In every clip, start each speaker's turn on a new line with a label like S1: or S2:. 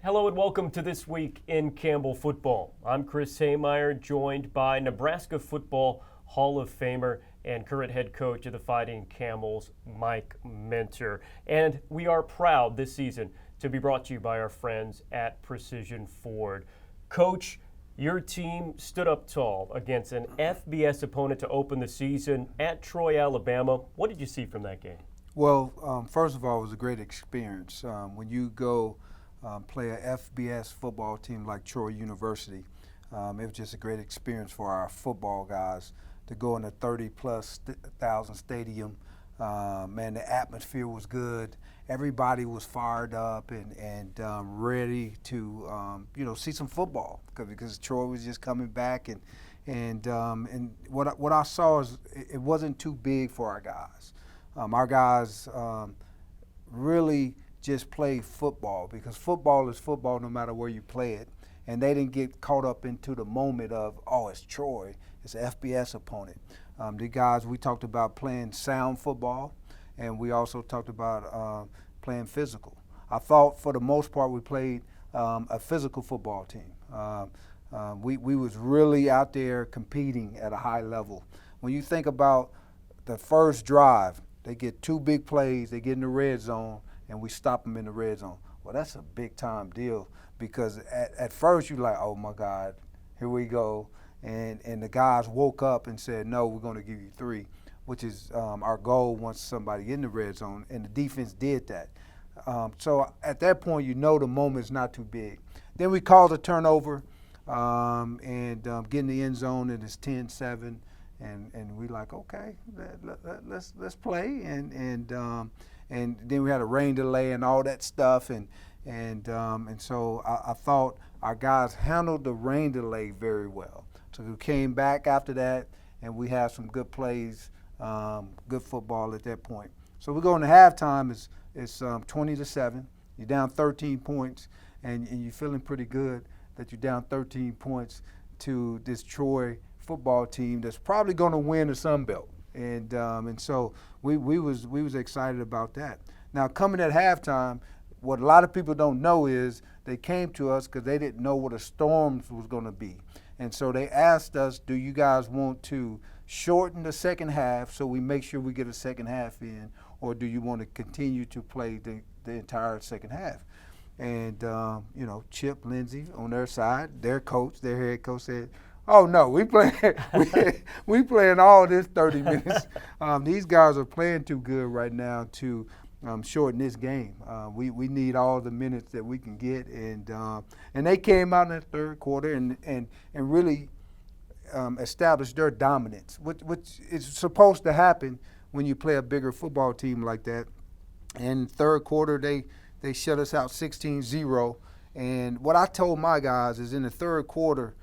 S1: Hello and welcome to This Week in Campbell Football. I'm Chris Haymeyer, joined by Nebraska Football Hall of Famer and current head coach of the Fighting Camels, Mike Minter. And we are proud this season to be brought to you by our friends at Precision Ford. Coach, your team stood up tall against an FBS opponent to open the season at Troy, Alabama. What did you see from that game?
S2: Well, first of all, it was a great experience. When you go play a FBS football team like Troy University, it was just a great experience for our football guys to go in a 30-plus thousand stadium. Man, the atmosphere was good. Everybody was fired up and ready to see some football because Troy was just coming back and what I saw is it wasn't too big for our guys. Our guys really just play football because football is football no matter where you play it. And they didn't get caught up into the moment of, oh, it's Troy, it's an FBS opponent. The guys, we talked about playing sound football, and we also talked about playing physical. I thought for the most part we played a physical football team. We was really out there competing at a high level. When you think about the first drive, they get two big plays, they get in the red zone, and we stop them in the red zone. Well, that's a big-time deal because at first you're like, oh, my God, here we go. And the guys woke up and said, no, we're going to give you three, which is our goal once somebody in the red zone, and the defense did that. So at that point, you know the moment's not too big. Then we called a turnover and get in the end zone, and it's 10-7. And we like, okay, let's play, and then we had a rain delay and all that stuff, and so I thought our guys handled the rain delay very well. So we came back after that, and we had some good plays, good football at that point. So we go into halftime. It's 20-7. You're down 13 points, and you're feeling pretty good that you're down 13 points to this Troy football team that's probably going to win the Sun Belt, and so we was excited about that. Now coming at halftime, what a lot of people don't know is they came to us because they didn't know what a storm was going to be, and so they asked us, "Do you guys want to shorten the second half so we make sure we get a second half in, or do you want to continue to play the entire second half?" And Chip Lindsey on their side, their coach, their head coach said, "Oh no, we playing all this 30 minutes. These guys are playing too good right now to shorten this game. We need all the minutes that we can get." And they came out in the third quarter and really established their dominance, which is supposed to happen when you play a bigger football team like that. And third quarter they shut us out 16-0. And what I told my guys is in the third quarter,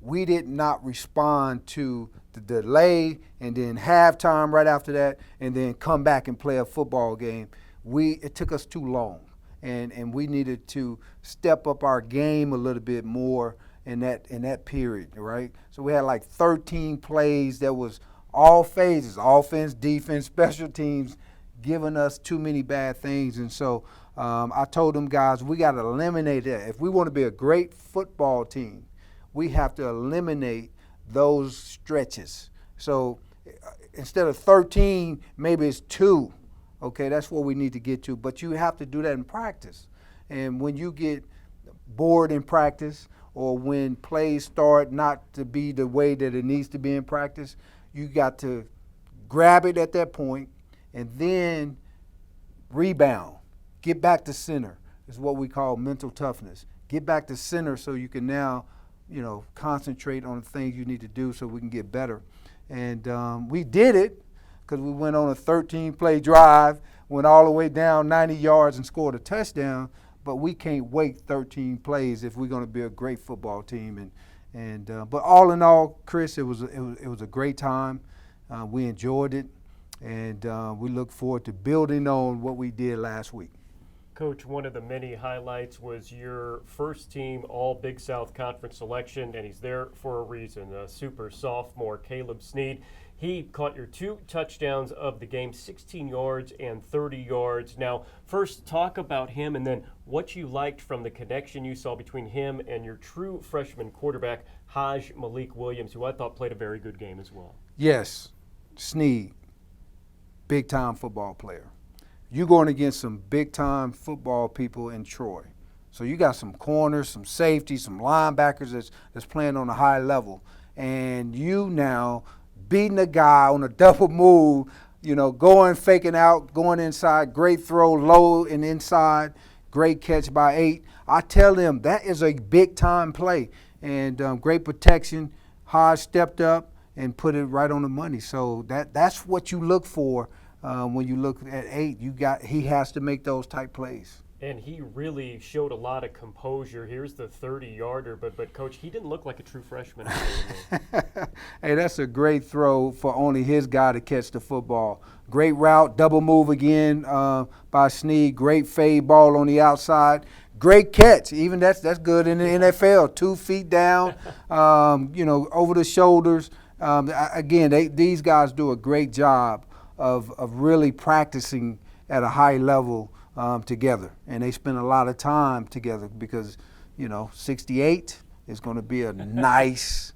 S2: we did not respond to the delay and then halftime right after that and then come back and play a football game. It took us too long, and we needed to step up our game a little bit more in that period, right? So we had like 13 plays that was all phases, offense, defense, special teams, giving us too many bad things. And so I told them guys, we got to eliminate that. If we want to be a great football team, we have to eliminate those stretches. So instead of 13, maybe it's 2. Okay, that's what we need to get to. But you have to do that in practice. And when you get bored in practice or when plays start not to be the way that it needs to be in practice, you got to grab it at that point and then rebound. Get back to center is what we call mental toughness. Get back to center so you can now concentrate on the things you need to do so we can get better. And we did it because we went on a 13-play drive, went all the way down 90 yards and scored a touchdown, but we can't wait 13 plays if we're going to be a great football team. But all in all, Chris, it was a great time. We enjoyed it, and we look forward to building on what we did last week.
S1: Coach, one of the many highlights was your first team all Big South Conference selection, and he's there for a reason. Super sophomore Caleb Sneed He caught your 2 touchdowns of the game, 16 yards and 30 yards. Now, first talk about him and then what you liked from the connection you saw between him and your true freshman quarterback, Malik Williams, who I thought played a very good game as well.
S2: Yes, Sneed, big-time football player. You're going against some big-time football people in Troy. So you got some corners, some safeties, some linebackers that's playing on a high level. And you now beating a guy on a double move, going, faking out, going inside, great throw, low and inside, great catch by 8. I tell them that is a big-time play. And great protection. Hodge stepped up and put it right on the money. So that's what you look for when you look at 8. He has to make those type plays.
S1: And he really showed a lot of composure. Here's the 30-yarder, but Coach, he didn't look like a true freshman.
S2: Hey, that's a great throw for only his guy to catch the football. Great route, double move again by Sneed. Great fade ball on the outside. Great catch. Even that's good in the NFL. 2 feet down, over the shoulders. Again, these guys do a great job of really practicing at a high level together, and they spend a lot of time together because 68 is going to be a nice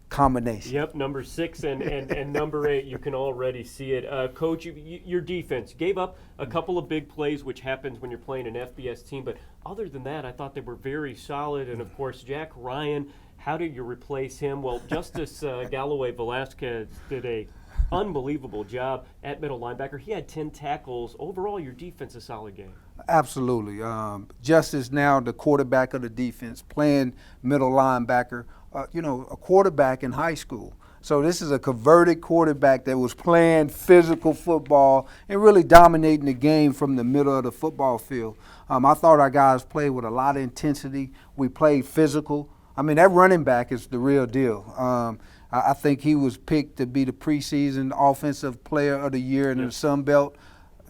S2: combination.
S1: Yep, number 6 and number 8, you can already see it. Coach, your defense gave up a couple of big plays, which happens when you're playing an FBS team, but other than that, I thought they were very solid. And of course, Jack Ryan, how do you replace him? Well, Justice Galloway Velasquez did a unbelievable job at middle linebacker. He had 10 tackles. Overall, your defense a solid game.
S2: Absolutely. Justice now the quarterback of the defense, playing middle linebacker, a quarterback in high school. So this is a converted quarterback that was playing physical football and really dominating the game from the middle of the football field. I thought our guys played with a lot of intensity. We played physical. I mean, that running back is the real deal. I think he was picked to be the preseason offensive player of the year in the Sun Belt.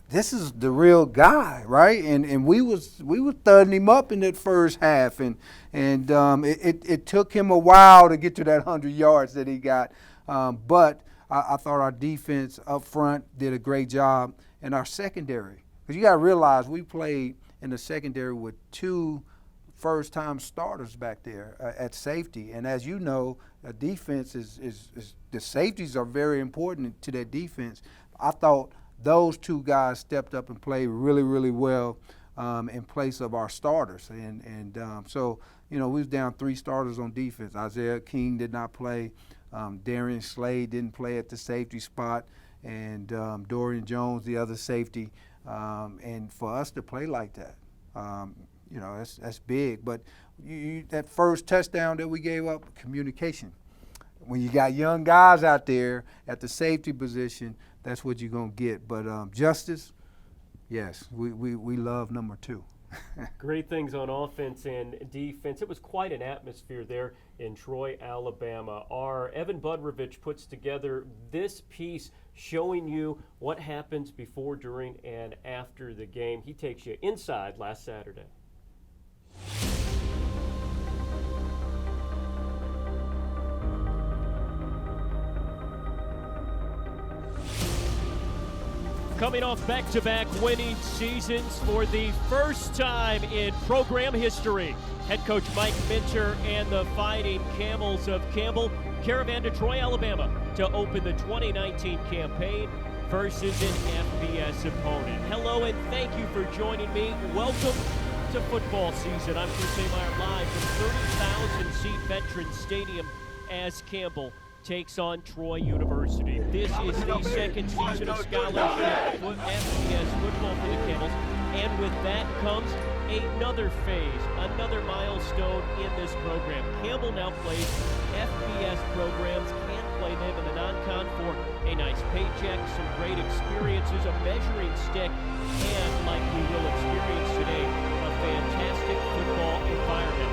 S2: This is the real guy, right? And we was thudding him up in that first half, and it took him a while to get to that 100 yards that he got. But I thought our defense up front did a great job, and our secondary, because you got to realize we played in the secondary with 2 first-time starters back there at safety. And as you know, a defense is the safeties are very important to that defense. I thought those 2 guys stepped up and played really, really well in place of our starters. So we was down 3 starters on defense. Isaiah King did not play. Darian Slade didn't play at the safety spot. And Dorian Jones, the other safety. And for us to play like that, that's big. But that first touchdown that we gave up, communication. When you got young guys out there at the safety position, that's what you're going to get. But Justice, yes, we love number 2.
S1: Great things on offense and defense. It was quite an atmosphere there in Troy, Alabama. Our Evan Budrovich puts together this piece showing you what happens before, during, and after the game. He takes you inside last Saturday. Coming off back-to-back winning seasons for the first time in program history, head coach Mike Minter and the Fighting Camels of Campbell caravan to Troy, Alabama to open the 2019 campaign versus an FBS opponent. Hello and thank you for joining me. Welcome to football season. I'm Chris Ameyer live from 30,000-seat Veterans Stadium as Campbell takes on Troy University. This is the second season of scholarship FBS football for the Camels, and with that comes another phase, another milestone in this program. Campbell now plays FBS programs, can play them in the non-con for a nice paycheck, some great experiences, a measuring stick, and like we will experience today, a fantastic football environment.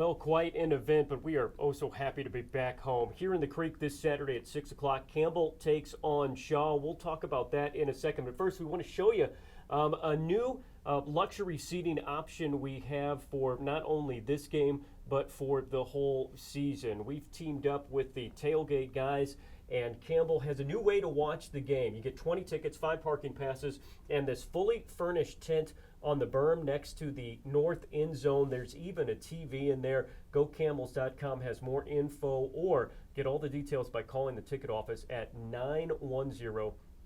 S1: Well, quite an event, but we are oh so happy to be back home. Here in the Creek this Saturday at 6 o'clock, Campbell takes on Shaw. We'll talk about that in a second, but first we want to show you a new luxury seating option we have for not only this game, but for the whole season. We've teamed up with the Tailgate guys, and Campbell has a new way to watch the game. You get 20 tickets, 5 parking passes, and this fully furnished tent on the berm next to the north end zone. There's even a TV in there. GoCamels.com has more info, or get all the details by calling the ticket office at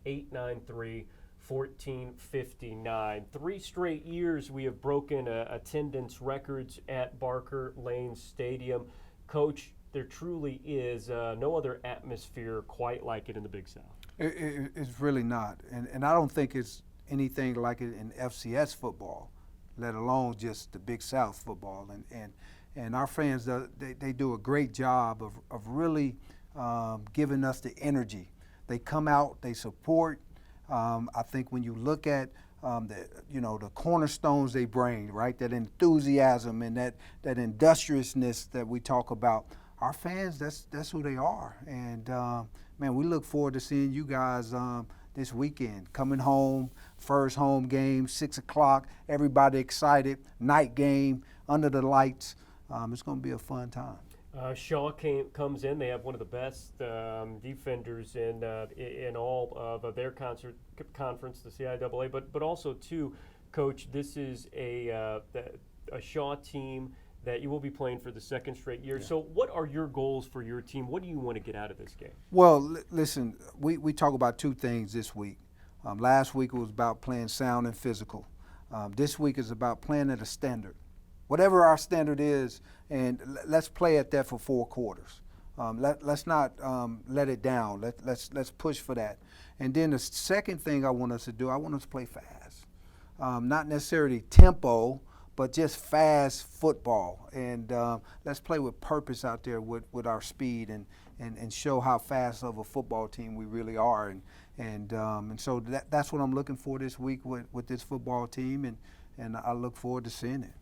S1: 910-893-1459. 3 straight years we have broken attendance records at Barker Lane Stadium. Coach, there truly is no other atmosphere quite like it in the Big South.
S2: It's really not, and I don't think it's anything like it in FCS football, let alone just the Big South football. And our fans, they do a great job of really giving us the energy. They come out, they support. I think when you look at the cornerstones they bring, right, that enthusiasm and that industriousness that we talk about, our fans, that's who they are. And man, we look forward to seeing you guys this weekend, coming home, first home game, 6 o'clock, everybody excited, night game, under the lights. It's going to be a fun time.
S1: Shaw comes in. They have one of the best defenders in all of their conference, the CIAA, but also, too, Coach, this is a Shaw team that you will be playing for the second straight year. Yeah. So what are your goals for your team? What do you want to get out of this game?
S2: Well, listen, we talk about 2 things this week. Last week it was about playing sound and physical. This week is about playing at a standard. Whatever our standard is, and let's play at that for 4 quarters. Let's not let it down. Let's push for that. And then the second thing I want us to do, I want us to play fast. Not necessarily tempo, but just fast football. And let's play with purpose out there with our speed and show how fast of a football team we really are. And so that's what I'm looking for this week with this football team, and I look forward to seeing it.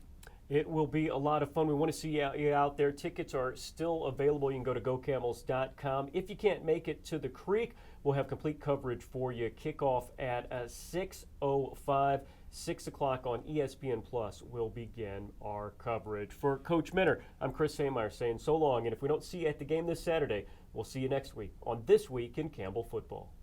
S1: It will be a lot of fun. We want to see you out there. Tickets are still available. You can go to GoCamels.com. If you can't make it to the Creek, we'll have complete coverage for you. Kickoff at 6:05. 6 o'clock on ESPN Plus will begin our coverage. For Coach Minter, I'm Chris Haymeyer saying so long, and if we don't see you at the game this Saturday, we'll see you next week on This Week in Campbell Football.